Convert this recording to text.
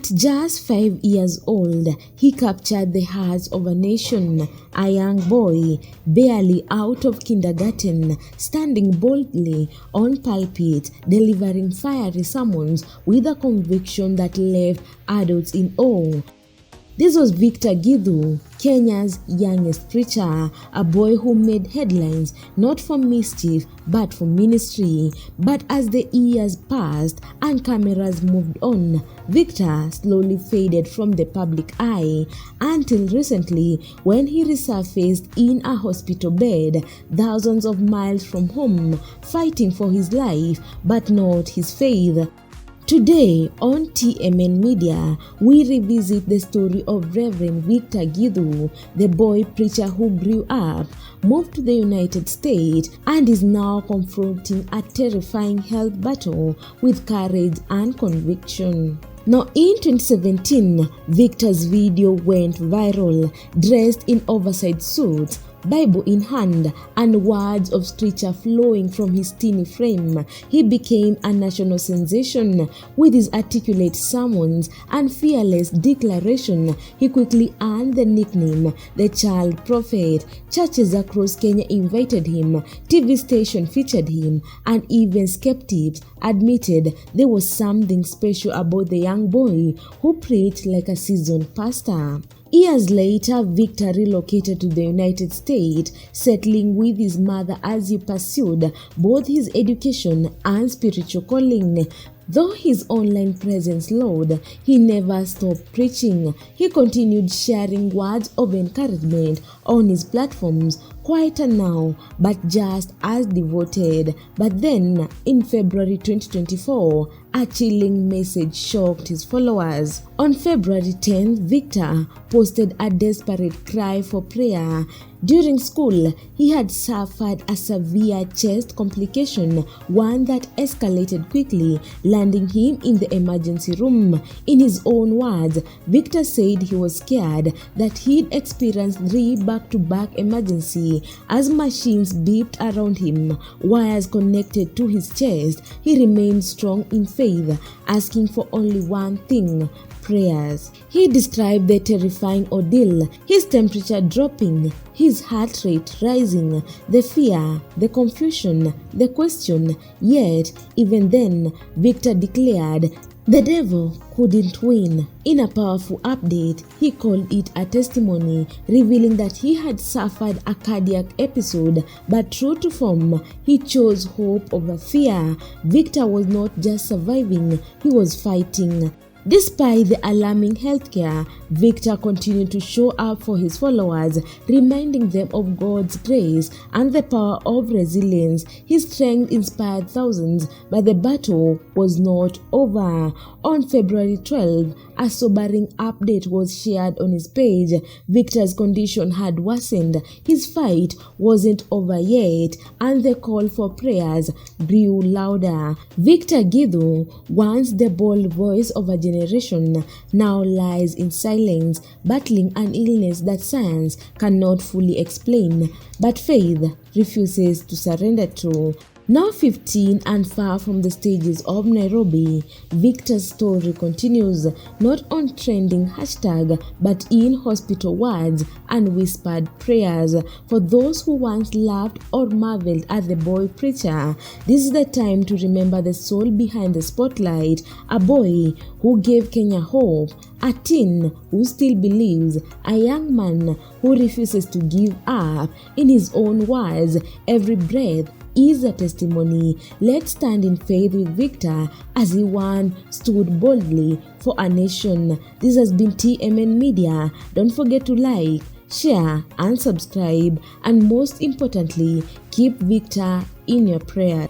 At just 5 years old, he captured the hearts of a nation, a young boy, barely out of kindergarten, standing boldly on pulpit, delivering fiery sermons with a conviction that left adults in awe. This was Victor Githu, Kenya's youngest preacher, a boy who made headlines not for mischief but for ministry. But as the years passed and cameras moved on, Victor slowly faded from the public eye until recently when he resurfaced in a hospital bed thousands of miles from home, fighting for his life but not his faith. Today on TMN Media, we revisit the story of Reverend Victor Githu, the boy preacher who grew up, moved to the United States, and is now confronting a terrifying health battle with courage and conviction. Now, in 2017, Victor's video went viral, dressed in oversized suits, Bible in hand, and words of scripture flowing from his teeny frame. He became a national sensation. With his articulate sermons and fearless declaration, he quickly earned the nickname the Child Prophet. Churches across Kenya invited him, TV stations featured him, and even skeptics admitted there was something special about the young boy who preached like a seasoned pastor. Years later, Victor relocated to the United States, settling with his mother as he pursued both his education and spiritual calling. Though his online presence slowed, he never stopped preaching. He continued sharing words of encouragement on his platforms, quieter now, but just as devoted. But then, in February 2024, a chilling message shocked his followers. On February 10th, Victor posted a desperate cry for prayer. During school, he had suffered a severe chest complication, one that escalated quickly, landing him in the emergency room. In his own words, Victor said he was scared that he'd experienced 3 back-to-back emergencies as machines beeped around him, wires connected to his chest. He remained strong in faith, asking for only one thing: prayers. He described the terrifying ordeal, his temperature dropping, his heart rate rising, the fear, the confusion, the question. Yet, even then, Victor declared the devil couldn't win. In a powerful update, he called it a testimony, revealing that he had suffered a cardiac episode, but true to form, he chose hope over fear. Victor was not just surviving, he was fighting. Despite the alarming healthcare, Victor continued to show up for his followers, reminding them of God's grace and the power of resilience. His strength inspired thousands, but the battle was not over. On February 12, a sobering update was shared on his page. Victor's condition had worsened, his fight wasn't over yet, and the call for prayers grew louder. Victor Githu, once the bold voice of a generation, now lies in silence, battling an illness that science cannot fully explain, but faith refuses to surrender to. Now 15 and far from the stages of Nairobi, Victor's story continues, not on trending hashtag, but in hospital words and whispered prayers. For those who once laughed or marveled at the boy preacher, this is the time to remember the soul behind the spotlight, a boy who gave Kenya hope, a teen who still believes, a young man who refuses to give up. In his own words, every breath is a testimony. Let's stand in faith with Victor as he once stood boldly for a nation. This has been TMN Media. Don't forget to like, share, and subscribe. And most importantly, keep Victor in your prayers.